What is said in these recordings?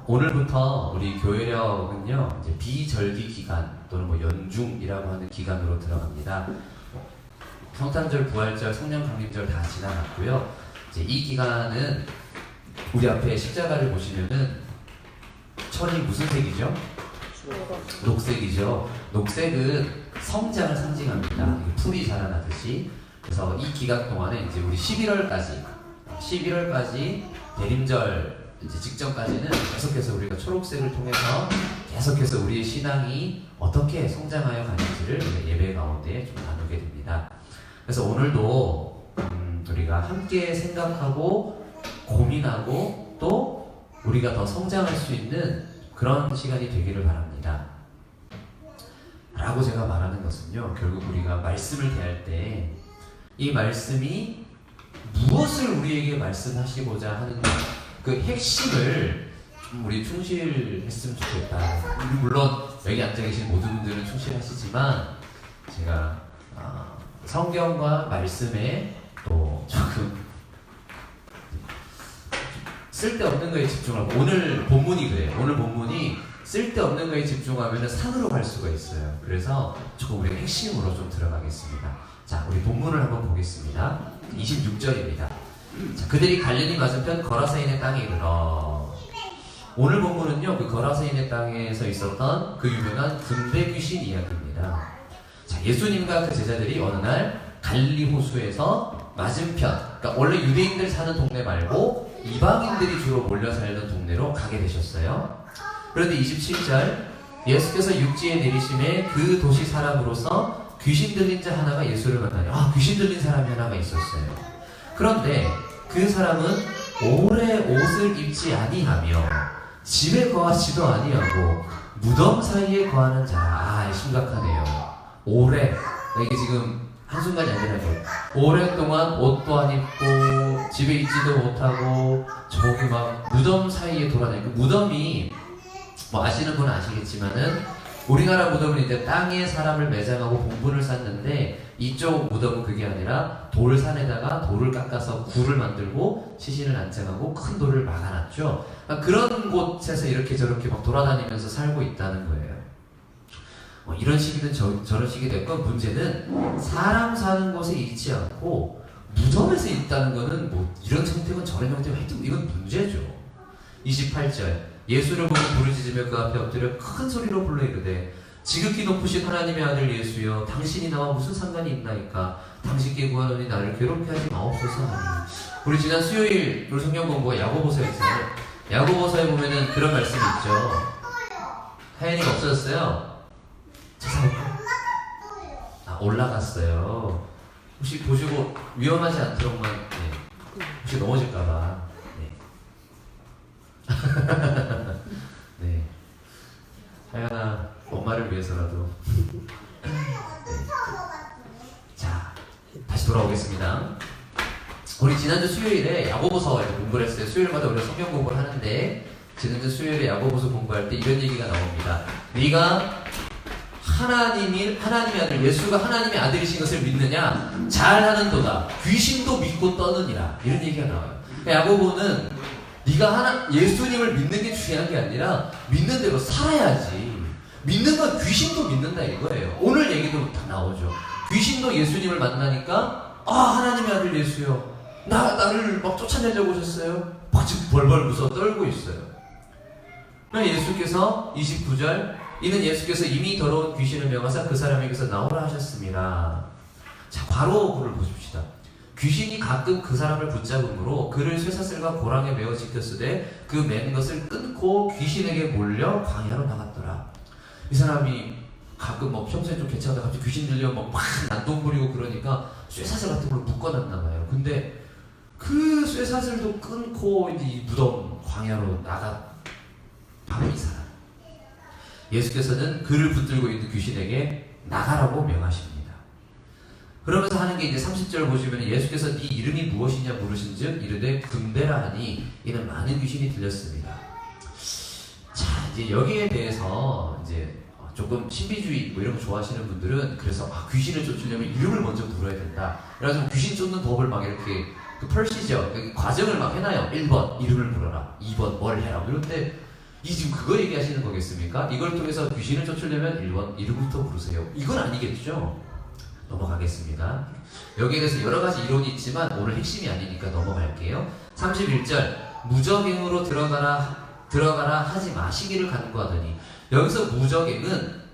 오늘부터 우리 교회력은요, 이제 비절기 기간 또는 뭐 연중이라고 하는 기간으로 들어갑니다. 성탄절, 부활절, 성령 강림절 다 지나갔고요. 이제 이 기간은 우리 앞에 십자가를 보시면은 천이 무슨 색이죠? 녹색이죠. 녹색은 성장을 상징합니다. 풀이 자라나듯이. 그래서 이 기간 동안에 이제 우리 11월까지 대림절 이제 직전까지는 계속해서 우리가 초록색을 통해서 계속해서 우리의 신앙이 어떻게 성장하여 가는지를 예배 가운데 좀 나누게 됩니다. 그래서 오늘도 우리가 함께 생각하고 고민하고 또 우리가 더 성장할 수 있는 그런 시간이 되기를 바랍니다. 라고 제가 말하는 것은요, 결국 우리가 말씀을 대할 때 이 말씀이 무엇을 우리에게 말씀하시고자 하는 그 핵심을 좀 우리 충실했으면 좋겠다. 물론 여기 앉아 계신 모든 분들은 충실하시지만 제가 성경과 말씀에 또 조금 쓸데없는 거에 집중하고, 오늘 본문이 그래요. 오늘 본문이 쓸데없는 거에 집중하면 산으로 갈 수가 있어요. 그래서 조금 우리가 핵심으로 좀 들어가겠습니다. 자, 우리 본문을 한번 보겠습니다. 26절입니다. 자, 그들이 갈릴리 맞은편 거라사인의 땅에 이르러. 오늘 본문은요, 그 거라사인의 땅에서 있었던 그 유명한 군대 귀신 이야기입니다. 자, 예수님과 그 제자들이 어느 날 갈릴리 호수에서 맞은편, 그러니까 원래 유대인들 사는 동네 말고 이방인들이 주로 몰려 살던 동네로 가게 되셨어요. 그런데 27절, 예수께서 육지에 내리심에 그 도시 사람으로서 귀신 들린 자 하나가 예수를 만나요. 귀신 들린 사람이 하나가 있었어요. 그런데 그 사람은 오래 옷을 입지 아니하며 집에 거하지도 아니하고 무덤 사이에 거하는 자라. 심각하네요. 오래, 이게 지금 한순간이 아니라 오랫동안 옷도 안 입고 집에 있지도 못하고 저기 막 무덤 사이에 돌아다니고, 무덤이 뭐 아시는 분은 아시겠지만은 우리나라 무덤은 이제 땅에 사람을 매장하고 봉분을 쌓는데, 이쪽 무덤은 그게 아니라 돌산에다가 돌을 깎아서 굴을 만들고 시신을 안장하고 큰 돌을 막아놨죠. 그러니까 그런 곳에서 이렇게 저렇게 막 돌아다니면서 살고 있다는 거예요. 이런 식이든 저런 식이 됐건, 문제는 사람 사는 곳에 있지 않고 무덤에서 있다는 거는 뭐 이런 형태건 저런 형태건 하여튼 이건 문제죠. 28절, 예수를 보고 부르짖으며 그 앞에 엎드려 큰 소리로 불러 이르되 지극히 높으신 하나님의 아들 예수여, 당신이 나와 무슨 상관이 있나이까? 당신께 구하노니 나를 괴롭게 하지 마옵소서 하니. 우리 지난 수요일 우리 성경 공부가 야고보서였어요. 야고보서에 보면은 그런 말씀이 있죠. 하연이가 없어졌어요? 올라갔어요. 혹시 보시고 위험하지 않도록만, 혹시 넘어질까봐. 네. 하연아, 엄마를 위해서라도. 네. 자, 다시 돌아오겠습니다. 우리 지난주 수요일에 야고보서 공부를 했어요. 수요일마다 우리가 성경 공부를 하는데, 지난주 수요일에 야고보서 공부할 때 이런 얘기가 나옵니다. 네가 하나님의 아들 예수가 하나님의 아들이신 것을 믿느냐? 잘하는도다. 귀신도 믿고 떠느니라. 이런 얘기가 나와요. 야고보는 네가 예수님을 믿는 게 중요한 게 아니라 믿는 대로 살아야지. 믿는 건 귀신도 믿는다 이거예요. 오늘 얘기도 다 나오죠. 귀신도 예수님을 만나니까 하나님의 아들 예수요, 나를 막 쫓아내려고 오셨어요. 막 지금 벌벌 무서워 떨고 있어요. 예수께서 29절, 이는 예수께서 이미 더러운 귀신을 명하사 그 사람에게서 나오라 하셨습니다. 자, 바로 그를 보십시다. 귀신이 가끔 그 사람을 붙잡음으로 그를 쇠사슬과 고랑에 매어 지켰으되 그 맨 것을 끊고 귀신에게 몰려 광야로 나갔더라. 이 사람이 가끔 뭐 평소에 좀 괜찮은데 갑자기 귀신 들려면 막 난동 부리고 그러니까 쇠사슬 같은 걸로 묶어놨나 봐요. 근데 그 쇠사슬도 끊고 이제 이 무덤 광야로 바로 이 사람. 예수께서는 그를 붙들고 있는 귀신에게 나가라고 명하십니다. 그러면서 하는 게 이제 30절 보시면 예수께서 네 이름이 무엇이냐 물으신즉 이르되 금배라 하니 이는 많은 귀신이 들렸습니다. 자, 이제 여기에 대해서 이제 조금 신비주의 뭐 이런 거 좋아하시는 분들은 그래서 귀신을 쫓으려면 이름을 먼저 물어야 된다. 그래서 귀신 쫓는 법을 막 이렇게 그 펄시죠. 과정을 막 해놔요. 1번 이름을 물어라. 2번 뭘 해라. 이런데 이 지금 그거 얘기하시는 거겠습니까? 이걸 통해서 귀신을 쫓으려면 1번 이름부터 부르세요. 이건 아니겠죠? 넘어가겠습니다. 여기에 대해서 여러 가지 이론이 있지만 오늘 핵심이 아니니까 넘어갈게요. 31절 무적행으로 들어가라 하지 마시기를 간구하더니, 여기서 무적행은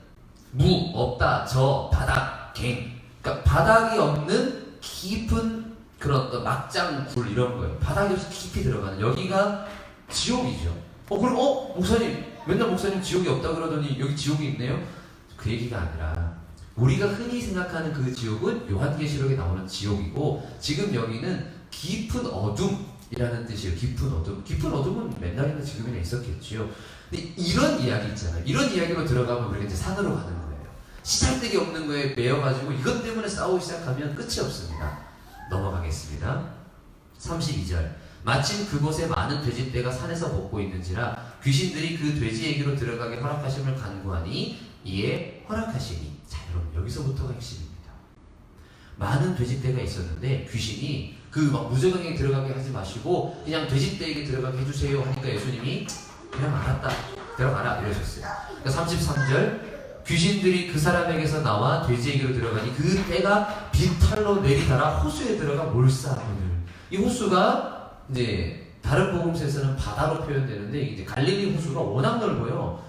무, 없다, 저, 바닥, 갱, 그러니까 바닥이 없는 깊은 그런 어떤 막장 굴 이런 거예요. 바닥이 없이 깊이 들어가는, 여기가 지옥이죠. 그럼 목사님 맨날 목사님 지옥이 없다 그러더니 여기 지옥이 있네요? 그 얘기가 아니라 우리가 흔히 생각하는 그 지옥은 요한계시록에 나오는 지옥이고, 지금 여기는 깊은 어둠이라는 뜻이에요. 깊은 어둠. 깊은 어둠은 맨날이나 지금이나 있었겠지요. 근데 이런 이야기 있잖아요. 이런 이야기로 들어가면 우리가 이제 산으로 가는 거예요. 시작되기 없는 거에 매여가지고 이것 때문에 싸우기 시작하면 끝이 없습니다. 넘어가겠습니다. 32절 마침 그곳에 많은 돼지떼가 산에서 먹고 있는지라 귀신들이 그 돼지에게로 들어가게 허락하심을 간구하니 이에 허락하시니. 자, 여러분 여기서부터가 핵심입니다. 많은 돼지떼가 있었는데 귀신이 그 막 무저강에 들어가게 하지 마시고 그냥 돼지떼에게 들어가게 해주세요 하니까 예수님이 그냥 알았다, 들어가라 이러셨어요. 그러니까 33절 귀신들이 그 사람에게서 나와 돼지에게로 들어가니 그 떼가 비탈로 내리달아 호수에 들어가 몰사하거늘. 이 호수가 이제 다른 복음서에서는 바다로 표현되는데 이제 갈릴리 호수가 워낙 넓어요.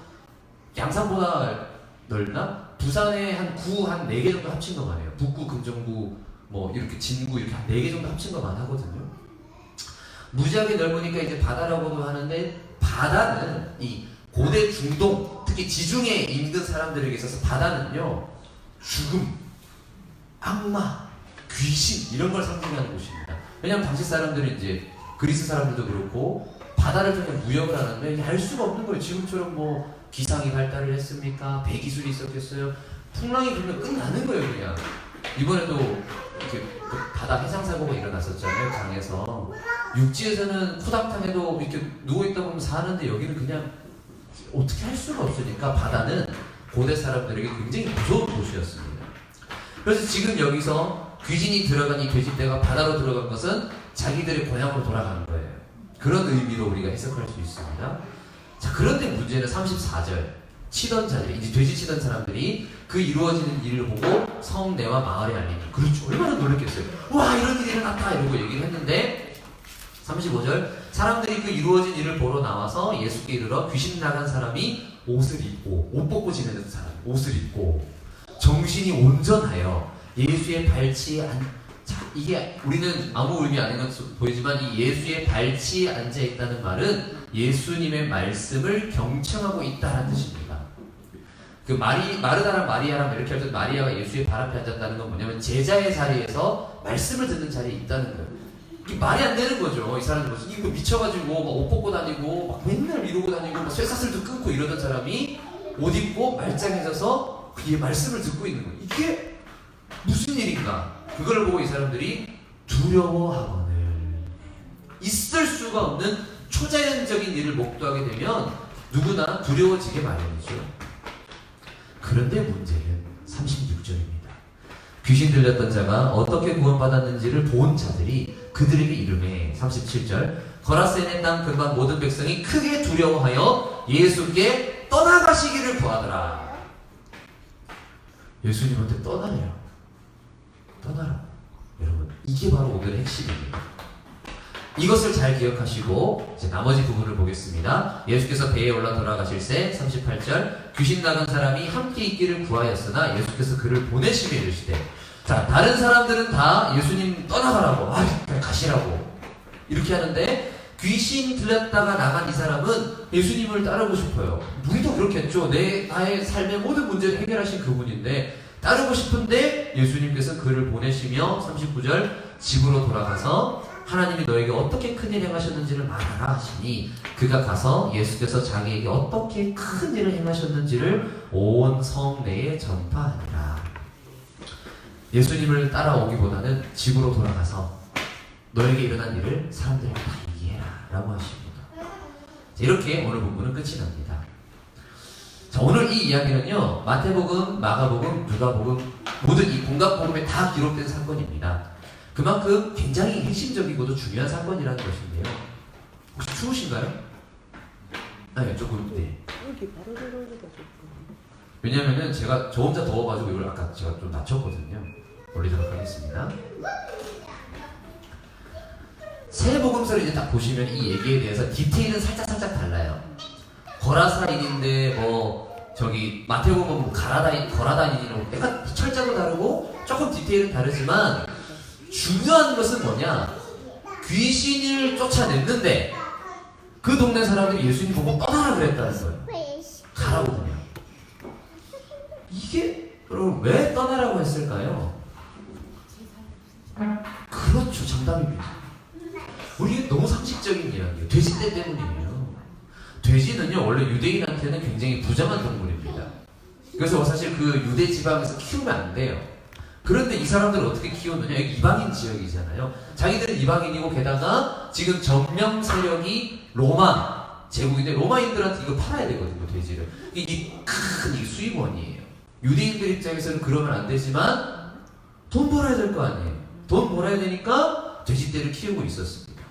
양산보다 넓나? 부산에 한 구 한 4개 정도 합친 것만 해요. 북구, 금정구, 뭐 이렇게 진구 이렇게 한 4개 정도 합친 것만 하거든요. 무지하게 넓으니까 이제 바다라고도 하는데, 바다는 이 고대 중동, 특히 지중해 인근 사람들에게 있어서 바다는요 죽음, 악마, 귀신 이런 걸 상징하는 곳입니다. 왜냐하면 당시 사람들은 이제 그리스 사람들도 그렇고 바다를 통해 무역을 하는데 알 수가 없는 거예요. 지금처럼 뭐 기상이 발달을 했습니까? 배기술이 있었겠어요? 풍랑이 불면 끝나는 거예요. 그냥 이번에도 이렇게 바다 해상 사고가 일어났었잖아요. 강에서. 육지에서는 쿠닥탕해도 이렇게 누워있다 보면 사는데 여기는 그냥 어떻게 할 수가 없으니까 바다는 고대 사람들에게 굉장히 무서운 곳이었습니다. 그래서 지금 여기서 귀신이 들어간 이 돼지떼가 바다로 들어간 것은 자기들의 고향으로 돌아가는 거예요. 그런 의미로 우리가 해석할 수 있습니다. 자, 그런데 문제는 34절 치던 자들이, 이제 돼지 치던 사람들이 그 이루어지는 일을 보고 성내와 마을에 알리니, 그렇죠, 얼마나 놀랐겠어요. 와, 이런 일이 일어났다 이러고 얘기를 했는데 35절 사람들이 그 이루어진 일을 보러 나와서 예수께 이르러 귀신 나간 사람이 옷을 입고, 옷 벗고 지내는 사람 옷을 입고 정신이 온전하여 예수의 발치에 자, 이게 우리는 아무 의미 아닌 것으로 보이지만 이 예수의 발치에 앉아 있다는 말은 예수님의 말씀을 경청하고 있다는 뜻입니다. 그 마르다랑 마리아랑 이렇게 할 때 마리아가 예수의 발 앞에 앉았다는 건 뭐냐면 제자의 자리에서 말씀을 듣는 자리에 있다는 거예요. 이게 말이 안 되는 거죠. 이 사람들 이거 미쳐가지고 막 옷 벗고 다니고 막 맨날 이러고 다니고 막 쇠사슬도 끊고 이러던 사람이 옷 입고 말짱해져서 그의 말씀을 듣고 있는 거예요. 이게 무슨 일인가? 그걸 보고 이 사람들이 두려워하거늘. 있을 수가 없는 초자연적인 일을 목도하게 되면 누구나 두려워지게 마련이죠. 그런데 문제는 36절입니다. 귀신 들렸던 자가 어떻게 구원받았는지를 본 자들이 그들에게 이르매, 37절 거라세네 땅 근방 모든 백성이 크게 두려워하여 예수께 떠나가시기를 구하더라. 예수님한테 떠나래요. 떠나라. 여러분, 이게 바로 오늘의 핵심입니다. 이것을 잘 기억하시고 이제 나머지 부분을 보겠습니다. 예수께서 배에 올라 돌아가실새 38절 귀신 나간 사람이 함께 있기를 구하였으나 예수께서 그를 보내시며 이르시되. 자, 다른 사람들은 다 예수님 떠나가라고, 가시라고 이렇게 하는데 귀신 들렸다가 나간 이 사람은 예수님을 따르고 싶어요. 우리도 그렇겠죠. 나의 삶의 모든 문제를 해결하신 그분인데 따르고 싶은데 예수님께서 그를 보내시며 39절 집으로 돌아가서 하나님이 너에게 어떻게 큰 일을 행하셨는지를 말하라 하시니 그가 가서 예수께서 자기에게 어떻게 큰 일을 행하셨는지를 온 성내에 전파하니라. 예수님을 따라오기보다는 집으로 돌아가서 너에게 일어난 일을 사람들에게 다 얘기해라 라고 하십니다. 자, 이렇게 오늘 본문은 끝이 납니다. 자, 오늘 이 이야기는요, 마태복음, 마가복음, 누가복음 모든 이 공각복음에 다 기록된 사건입니다. 그만큼 굉장히 핵심적이고도 중요한 사건이라는 것인데요. 혹시 추우신가요? 아니 조금 네. 여기 바로 들어오니까 좋고. 왜냐면은 제가 저 혼자 더워가지고 이걸 아까 제가 좀 낮췄거든요. 올리도록 하겠습니다. 새 복음서를 이제 딱 보시면 이 얘기에 대해서 디테일은 살짝 달라요. 거라사인인데 뭐 저기 마태복음 뭐 거라다인이라고 약간 철자도 다르고 조금 디테일은 다르지만 중요한 것은 뭐냐? 귀신을 쫓아냈는데 그 동네 사람들이 예수님 보고 떠나라 그랬다는 거예요. 가라거든요. 이게 여러분 왜 떠나라고 했을까요? 그렇죠, 정답입니다. 우리 너무 상식적인 이야기예요. 돼지떼 때문이에요. 돼지는요 원래 유대인한테는 굉장히 부정한 동물입니다. 그래서 사실 그 유대 지방에서 키우면 안 돼요. 그런데 이 사람들을 어떻게 키우느냐? 여기 이방인 지역이잖아요. 자기들은 이방인이고 게다가 지금 점령 세력이 로마 제국인데 로마인들한테 이거 팔아야 되거든요, 돼지를. 이게 큰 수입원이에요. 유대인들 입장에서는 그러면 안 되지만 돈 벌어야 될 거 아니에요. 돈 벌어야 되니까 돼지떼를 키우고 있었습니다.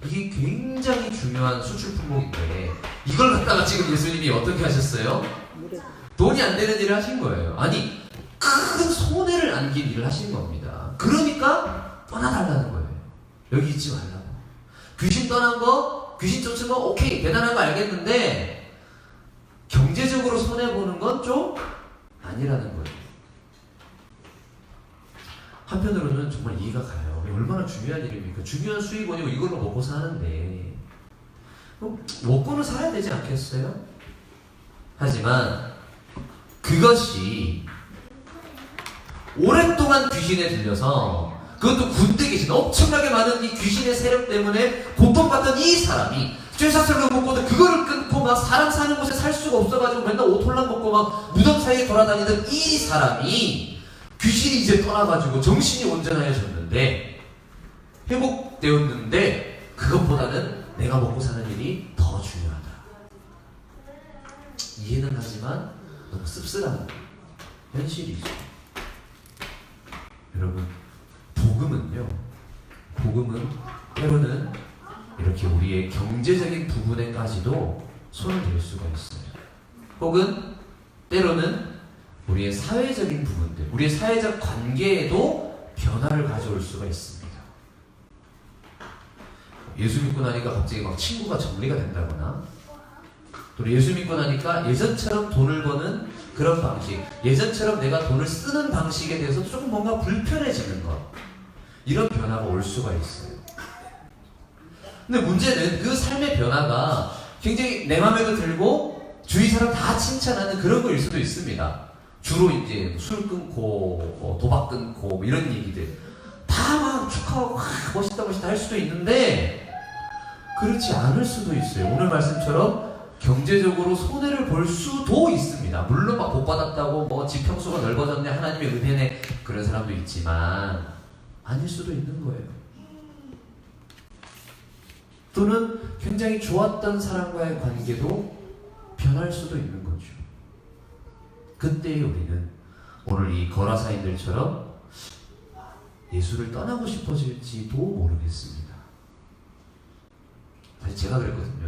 이게 굉장히 중요한 수출 품목인데 이걸 갖다가 지금 예수님이 어떻게 하셨어요? 돈이 안 되는 일을 하신 거예요. 아니 큰 손해를 안긴 일을 하신 겁니다. 그러니까 떠나달라는 거예요. 여기 있지 말라고. 귀신 떠난 거, 귀신 쫓은 거 오케이 대단한 거 알겠는데 경제적으로 손해보는 건 좀 아니라는 거예요. 한편으로는 정말 이해가 가요. 얼마나 중요한 일입니까? 중요한 수입원이고 이걸로 먹고 사는데 먹고는 살아야 되지 않겠어요? 하지만 그것이 오랫동안 귀신에 들려서 그것도 군대 귀신 엄청나게 많은 이 귀신의 세력 때문에 고통받던 이 사람이 쇠사슬로 먹고도 그거를 끊고 막 사람 사는 곳에 살 수가 없어가지고 맨날 오톨락 먹고 막 무덤 사이에 돌아다니던 이 사람이 귀신이 이제 떠나가지고 정신이 온전해졌는데 회복되었는데 그것보다는 내가 먹고 사는 일이 더 중요하다. 이해는 하지만 너무 씁쓸한 현실이죠. 여러분 복음은 때로는 이렇게 우리의 경제적인 부분에까지도 손을 댈 수가 있어요. 혹은 때로는 우리의 사회적인 부분들, 우리의 사회적 관계에도 변화를 가져올 수가 있습니다. 예수 믿고 나니까 갑자기 막 친구가 정리가 된다거나 또 예수 믿고 나니까 예전처럼 돈을 버는 그런 방식, 예전처럼 내가 돈을 쓰는 방식에 대해서 조금 뭔가 불편해지는 것, 이런 변화가 올 수가 있어요. 근데 문제는 그 삶의 변화가 굉장히 내 맘에도 들고 주위 사람 다 칭찬하는 그런 거일 수도 있습니다. 주로 이제 술 끊고 도박 끊고 이런 얘기들 다 막 축하하고 멋있다 할 수도 있는데 그렇지 않을 수도 있어요. 오늘 말씀처럼 경제적으로 손해를 볼 수도 있습니다. 물론 막 복 받았다고 뭐 지평수가 넓어졌네, 하나님의 은혜네, 그런 사람도 있지만 아닐 수도 있는 거예요. 또는 굉장히 좋았던 사람과의 관계도 변할 수도 있는 거죠. 그때 우리는 오늘 이 거라사인들처럼 예수를 떠나고 싶어질지도 모르겠습니다. 사실 제가 그랬거든요.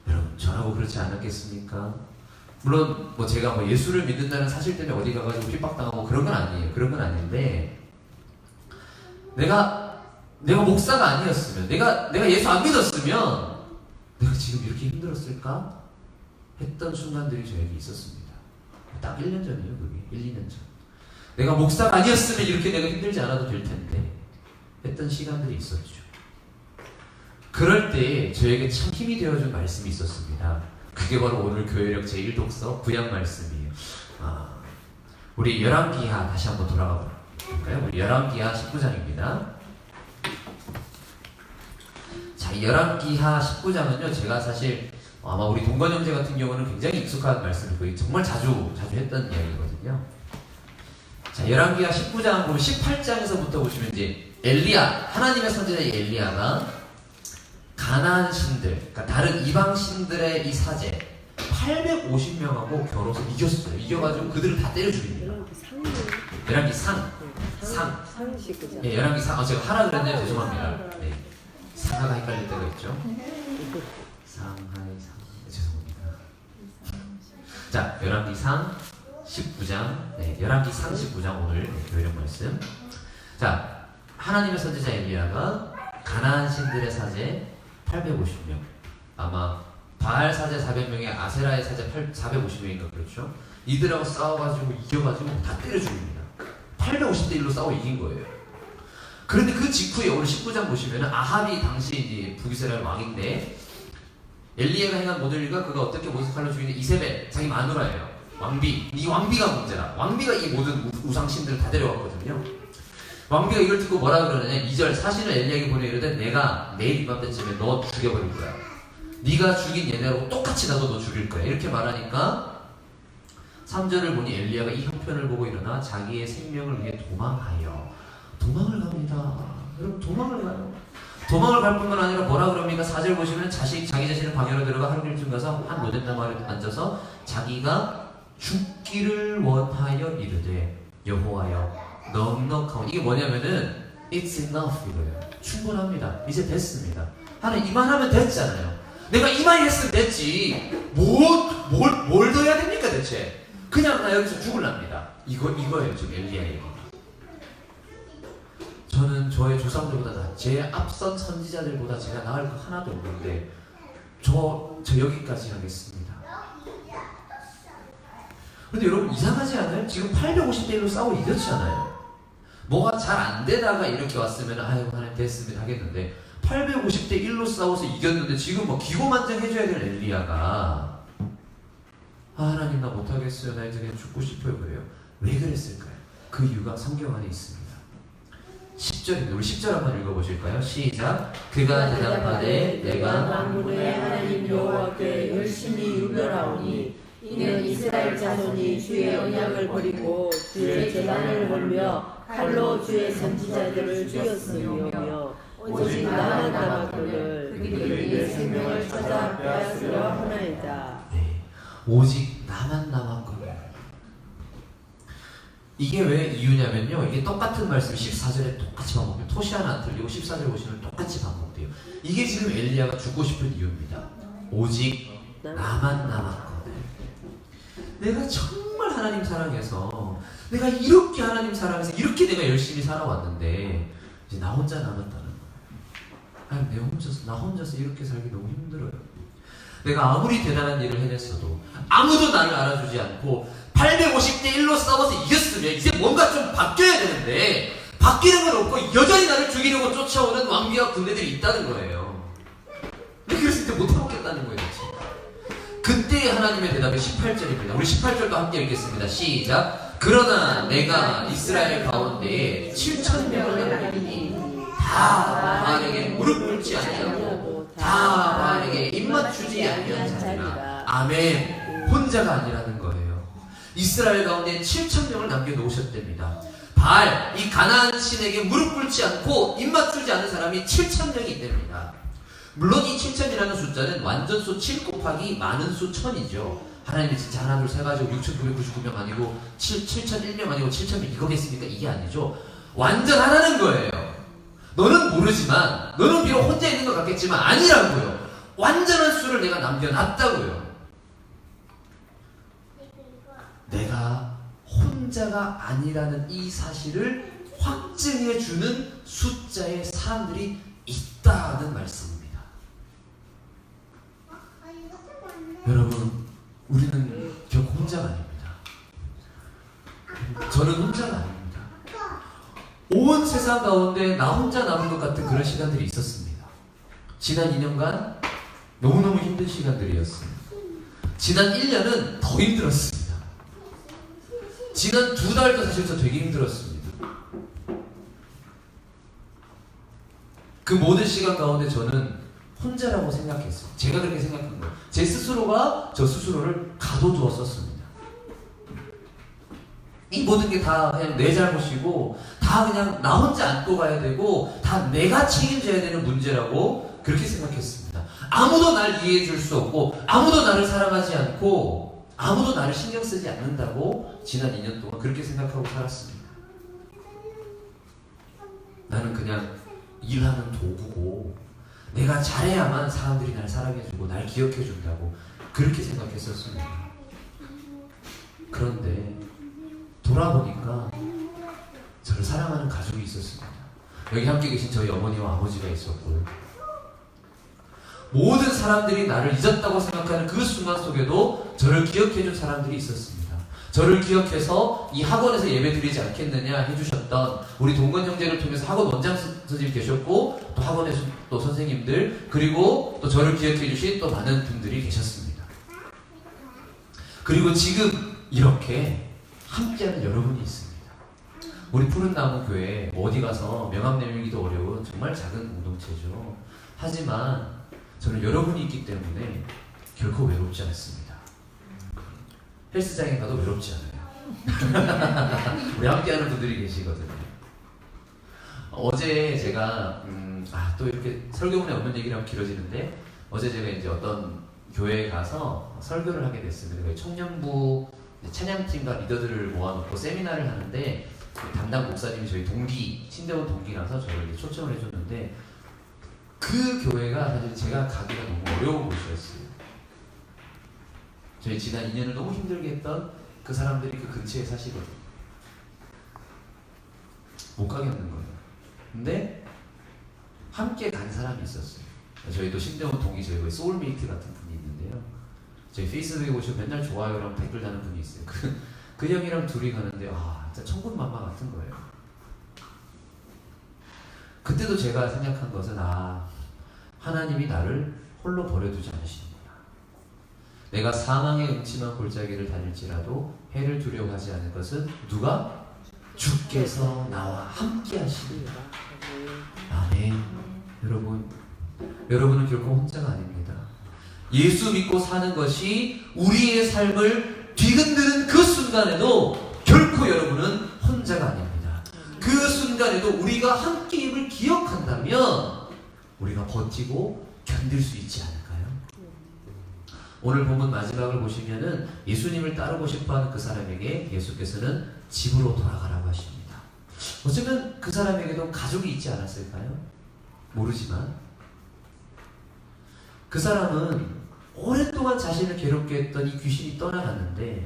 여러분 저라고 그렇지 않았겠습니까? 물론 뭐 제가 뭐 예수를 믿는다는 사실 때문에 어디 가가지고 핍박당하고 그런 건 아니에요. 그런 건 아닌데 내가 목사가 아니었으면, 내가 예수 안 믿었으면 내가 지금 이렇게 힘들었을까? 했던 순간들이 저에게 있었습니다. 딱 1년 전이에요, 그게. 1, 2년 전. 내가 목사가 아니었으면 이렇게 내가 힘들지 않아도 될 텐데 했던 시간들이 있었죠. 그럴 때 저에게 참 힘이 되어준 말씀이 있었습니다. 그게 바로 오늘 교회력 제1독서 구약 말씀이에요. 우리 열왕기하 다시 한번 돌아가 볼까요? 우리 열왕기하 19장입니다. 자, 이 열왕기하 19장은요, 제가 사실 아마 우리 동건 형제 같은 경우는 굉장히 익숙한 말씀이고 정말 자주 했던 이야기거든요. 자, 열왕기하 19장 보면 18장에서부터 보시면 이제 엘리야, 하나님의 선지자 엘리야가 가나안 신들, 그러니까 다른 이방 신들의 이 사제 850명하고 겨뤄서 이겼어요. 이겨가지고 그들을 다 때려 죽입니다. 열왕기 상. 예, 열왕기 상. 제가 하라 그랬네요. 죄송합니다. 네. 상하가 헷갈릴 때가 있죠. 죄송합니다. 자, 열왕기상 19장, 열왕기상 19장 오늘 교회력 말씀. 자, 하나님의 선지자 엘리야가 가나안 신들의 사제 850명, 아마 바알 사제 400명에 아세라의 사제 450명인가 그렇죠? 이들하고 싸워가지고 이겨가지고 다 때려 죽입니다. 850대 1로 싸워 이긴 거예요. 그런데 그 직후에 오늘 19장 보시면 아합이 당시 이제 북이스라엘 왕인데 엘리야가 행한 모든 일과 그가 어떻게 모색칼로 죽이는 이세벨 자기 마누라예요. 왕비. 이 왕비가 문제라. 왕비가 이 모든 우상신들을 다 데려왔거든요. 왕비가 이걸 듣고 뭐라 그러느냐. 2절 사신을 엘리야에게 보내 이르되 내가 내일 이맘때쯤에 너 죽여버릴 거야. 네가 죽인 얘네하고 똑같이 나도 너 죽일 거야. 이렇게 말하니까 3절을 보니 엘리야가 이 형편을 보고 일어나 자기의 생명을 위해 도망을 갑니다. 여러분 도망을 가요. 도망을 갈 뿐만 아니라 뭐라 그럽니까? 4절 보시면 자기 자신은 광야로 들어가 하루길쯤 가서 한 로뎀나무에 앉아서 자기가 죽기를 원하여 이르되 여호와여 넉넉하오. 이게 뭐냐면은 It's enough 이거예요. 충분합니다. 이제 됐습니다. 하나님 이만하면 됐잖아요. 내가 이만 했으면 됐지. 뭘 더 해야 됩니까 대체? 그냥 나 여기서 죽을랍니다. 이거예요 지금 엘리야의 얘기가. 저는 저의 조상들보다 제 앞선 선지자들보다 제가 나을 거 하나도 없는데 저 여기까지 하겠습니다. 근데 여러분 이상하지 않아요? 지금 850대 1로 싸워 이겼잖아요. 뭐가 잘 안 되다가 이렇게 왔으면 아이고 하나님 됐습니다 하겠는데 850대 1로 싸워서 이겼는데 지금 뭐 기고만장 해줘야 될 엘리야가 하나님 나 못하겠어요. 나 이제 그냥 죽고 싶어요. 그래요. 왜 그랬을까요? 그 이유가 성경 안에 있습니다. 10절입니다. 우리 10절 한번 읽어보실까요? 시작. 그가 대답하되 내가 만군의 하나님 여호와께 열심히 유별하오니 이는 이스라엘 자손이 주의 언약을 버리고 주의 재단을 걸며 칼로 주의 선지자들을 죽였으며 오직 나만 남았거늘 그들이 내 생명을 찾아 빼앗으려 하나이다. 네, 오직 나만 남았거늘. 이게 왜 이유냐면요. 이게 똑같은 말씀 14절에 똑같이 반복돼요. 토시 하나 안 틀리고 14절 보시면 똑같이 반복돼요. 이게 지금 엘리야가 죽고 싶은 이유입니다. 오직 나만 남았거든. 내가 정말 하나님 사랑해서 내가 이렇게 하나님 사랑해서 이렇게 내가 열심히 살아왔는데 이제 나 혼자 남았다는 거예요. 아니 나 혼자서 이렇게 살기 너무 힘들어요. 내가 아무리 대단한 일을 해냈어도 아무도 나를 알아주지 않고 850대 1로 싸워서 이겼으면 이제 뭔가 좀 바뀌어야 되는데 바뀌는 건 없고 여전히 나를 죽이려고 쫓아오는 왕비와 군대들이 있다는 거예요. 근데 그랬을 때 못해먹겠다는 거예요. 그때 하나님의 대답이 18절입니다. 우리 18절도 함께 읽겠습니다. 시작. 그러나 내가 이스라엘 가운데에 7,000명을 남기니 다 바알에게 무릎 꿇지 아니하고 다 바알에게 입맞추지 아니한 자니라. 아멘. 혼자가 아니라는 거예요. 이스라엘 가운데 7,000명을 남겨놓으셨답니다. 바알, 이 가나안 신에게 무릎 꿇지 않고 입맞추지 않은 사람이 7,000명이 있답니다. 물론 이 7,000이라는 숫자는 완전수 7 곱하기 많은 수 1,000이죠. 하나님이 진짜 하나 둘 세 가지고 6,999명 아니고 7,001명 아니고 7,000명 이거겠습니까? 이게 아니죠. 완전하다는 거예요. 너는 모르지만 너는 비록 혼자 있는 것 같겠지만 아니라고요. 완전한 수를 내가 남겨놨다고요. 내가 혼자가 아니라는 이 사실을 확증해주는 숫자의 사람들이 있다는 말씀입니다. 여러분, 우리는 결코 혼자가 아닙니다. 저는 혼자가 아닙니다. 온 세상 가운데 나 혼자 남은 것 같은 그런 시간들이 있었습니다. 지난 2년간 너무너무 힘든 시간들이었습니다. 지난 1년은 더 힘들었습니다. 지난 2달도 사실 저 되게 힘들었습니다. 그 모든 시간 가운데 저는 혼자라고 생각했어요. 제가 그렇게 생각한 거예요. 제 스스로가 저 스스로를 가둬두었었습니다. 이 모든 게 다 그냥 내 잘못이고 다 그냥 나 혼자 안고 가야 되고 다 내가 책임져야 되는 문제라고 그렇게 생각했습니다. 아무도 날 이해해 줄 수 없고 아무도 나를 사랑하지 않고 아무도 나를 신경 쓰지 않는다고 지난 2년 동안 그렇게 생각하고 살았습니다. 나는 그냥 일하는 도구고 내가 잘해야만 사람들이 날 사랑해주고 날 기억해준다고 그렇게 생각했었습니다. 그런데 돌아보니까 저를 사랑하는 가족이 있었습니다. 여기 함께 계신 저희 어머니와 아버지가 있었고요. 모든 사람들이 나를 잊었다고 생각하는 그 순간 속에도 저를 기억해준 사람들이 있었습니다. 저를 기억해서 이 학원에서 예배드리지 않겠느냐 해주셨던 우리 동건 형제를 통해서 학원 원장 선생님 계셨고, 또 학원의 또 선생님들, 그리고 또 저를 기억해주신 또 많은 분들이 계셨습니다. 그리고 지금 이렇게 함께하는 여러분이 있습니다. 우리 푸른나무 교회 어디 가서 명함 내밀기도 어려운 정말 작은 공동체죠. 하지만 저는 여러분이 있기 때문에 결코 외롭지 않습니다. 헬스장에 가도 외롭지 않아요. 우리 함께하는 분들이 계시거든요. 어제 제가 또 이렇게 설교문에 없는 얘기를 하면 길어지는데, 어제 제가 이제 어떤 교회에 가서 설교를 하게 됐습니다. 청년부 찬양팀과 리더들을 모아놓고 세미나를 하는데, 담당 목사님이 저희 동기, 신대원 동기라서 저를 초청을 해줬는데, 그 교회가 사실 제가 가기가 너무 어려운 곳이었어요. 저희 지난 2년을 너무 힘들게 했던 그 사람들이 그 근처에 사시거든요. 못 가겠는 거예요. 근데 함께 간 사람이 있었어요. 저희도 신대원 동기, 저희 소울메이트 같은 분이 있는데요. 저희 페이스북에 보시면 맨날 좋아요랑 댓글 다는 분이 있어요. 그 형이랑 둘이 가는데 진짜 천군만마 같은 거예요. 그때도 제가 생각한 것은 하나님이 나를 홀로 버려두지 않으시는구나. 내가 사망의 음침한 골짜기를 다닐지라도 해를 두려워하지 않을 것은 누가? 주께서 나와 함께 하시리라. 아멘. 여러분은 결코 혼자가 아닙니다. 예수 믿고 사는 것이 우리의 삶을 뒤흔드는 그 순간에도 결코 여러분은 혼자가 아닙니다. 그 순간에도 우리가 함께임을 기억한다면 우리가 버티고 견딜 수 있지 않을까요? 오늘 본문 마지막을 보시면은 예수님을 따르고 싶어하는 그 사람에게 예수께서는 집으로 돌아가라고 하십니다. 어쩌면 그 사람에게도 가족이 있지 않았을까요? 모르지만 그 사람은 오랫동안 자신을 괴롭게 했던 이 귀신이 떠나갔는데,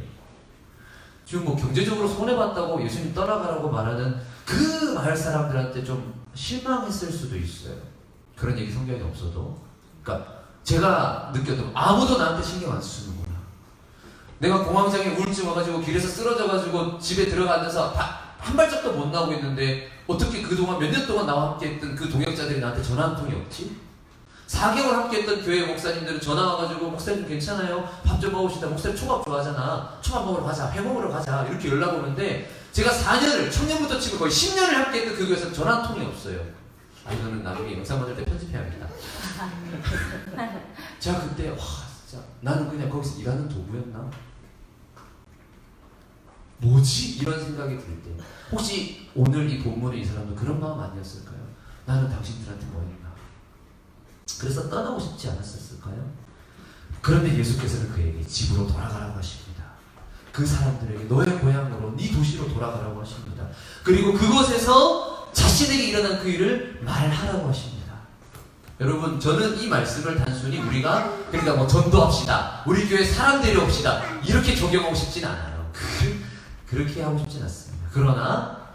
지금 경제적으로 손해봤다고 예수님 떠나가라고 말하는 그 마을 사람들한테 좀 실망했을 수도 있어요. 그런 얘기 성경에 없어도. 그러니까 제가 느꼈던, 아무도 나한테 신경 안 쓰는구나. 내가 공황장애 우울증 와가지고 길에서 쓰러져가지고 집에 들어가면서 한 발짝도 못 나오고 있는데 어떻게 그동안 몇 년 동안 나와 함께 했던 그 동역자들이 나한테 전화 한 통이 없지? 4개월 함께 했던 교회 목사님들은 전화 와가지고 목사님 괜찮아요? 밥 좀 먹읍시다. 목사님 초밥 좋아하잖아. 초밥 먹으러 가자. 회 먹으러 가자. 이렇게 연락 오는데, 제가 4년을, 청년부터 치고 거의 10년을 함께 했던 그 교회에서 전화 한 통이 없어요. 이거는 나중에 영상 만들 때 편집해야겠다. 제가 그때 진짜 나는 그냥 거기서 일하는 도구였나? 뭐지? 이런 생각이 들 때, 혹시 오늘 이 본문의 이 사람도 그런 마음 아니었을까요? 나는 당신들한테 뭐했나? 그래서 떠나고 싶지 않았을까요? 그런데 예수께서는 그에게 집으로 돌아가라고 하십니다. 그 사람들에게 너의 고향으로, 네 도시로 돌아가라고 하십니다. 그리고 그곳에서 자신에게 일어난 그 일을 말하라고 하십니다. 여러분, 저는 이 말씀을 단순히 우리가 그러니까 전도합시다, 우리 교회 사람 데려옵시다, 이렇게 적용하고 싶진 않아요. 그렇게 하고 싶진 않습니다. 그러나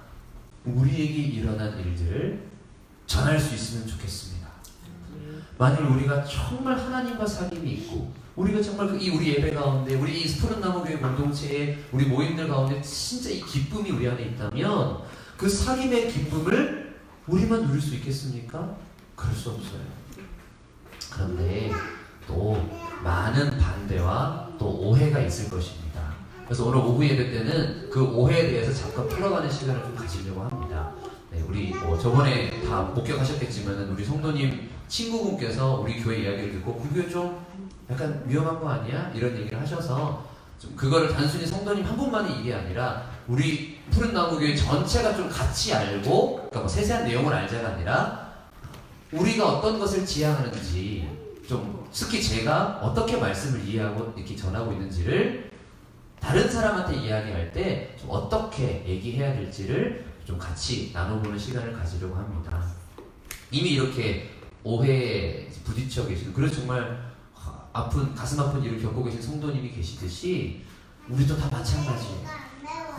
우리에게 일어난 일들을 전할 수 있으면 좋겠습니다. 만일 우리가 정말 하나님과 사귐이 있고, 우리가 정말 우리 예배 가운데, 우리 이 푸른나무 교회 공동체에, 우리 모임들 가운데 진짜 이 기쁨이 우리 안에 있다면, 그 사귐의 기쁨을 우리만 누릴 수 있겠습니까? 그럴 수 없어요. 그런데 또 많은 반대와 또 오해가 있을 것입니다. 그래서 오늘 오후 예배 때는 그 오해에 대해서 잠깐 풀어가는 시간을 좀 가지려고 합니다. 네, 우리 저번에 다 목격하셨겠지만 우리 성도님 친구분께서 우리 교회 이야기를 듣고 그 교회 좀 약간 위험한 거 아니야? 이런 얘기를 하셔서 좀 그거를 단순히 성도님 한 분만의 일이 아니라 우리 푸른나무 교회 전체가 좀 같이 알고, 그러니까 세세한 내용을 알자가 아니라 우리가 어떤 것을 지향하는지, 좀 특히 제가 어떻게 말씀을 이해하고 이렇게 전하고 있는지를 다른 사람한테 이야기할 때 좀 어떻게 얘기해야 될지를 좀 같이 나눠보는 시간을 가지려고 합니다. 이미 이렇게 오해에 부딪혀 계시는 그런 정말 아픈 가슴 아픈 일을 겪고 계신 성도님이 계시듯이 우리도 다 마찬가지예요.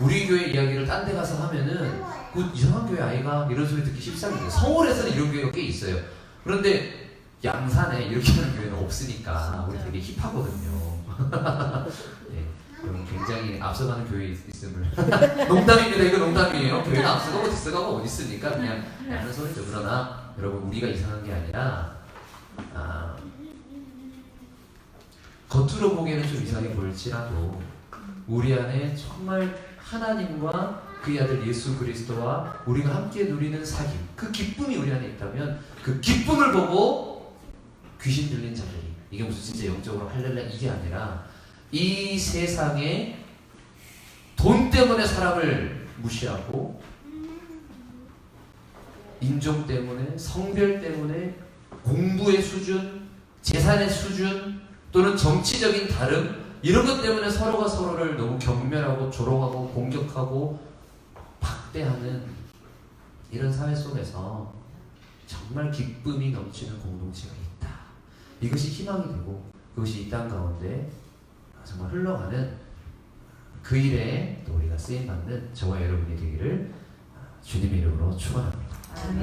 우리 교회 이야기를 딴 데 가서 하면은 그 이상한 교회 아이가 이런 소리 듣기 쉽상이에요. 서울에서는 이런 교회가 꽤 있어요. 그런데 양산에 이렇게 하는 교회는 없으니까 우리 되게 힙하거든요. 네, 그럼 굉장히 앞서가는 교회 있음을 농담입니다. 이거 농담이에요. 교회가 앞서가고 뒤서가고 어디 있으니까 그냥 하는 소리죠. 그러나 여러분 우리가 이상한 게 아니라 겉으로 보기에는 좀 이상해 보일지라도 우리 안에 정말 하나님과 그의 아들 예수 그리스도와 우리가 함께 누리는 사귐, 그 기쁨이 우리 안에 있다면 그 기쁨을 보고 귀신 들린 자들이, 이게 무슨 진짜 영적으로 할렐루야 이게 아니라 이 세상에 돈 때문에 사람을 무시하고 인종 때문에, 성별 때문에, 공부의 수준, 재산의 수준 또는 정치적인 다름 이런 것 때문에 서로가 서로를 너무 경멸하고 조롱하고 공격하고 박대하는 이런 사회 속에서 정말 기쁨이 넘치는 공동체가 있다. 이것이 희망이 되고 그것이 이 땅 가운데 정말 흘러가는 그 일에 또 우리가 쓰임받는 저와 여러분이 되기를 주님의 이름으로 축원합니다. 아멘.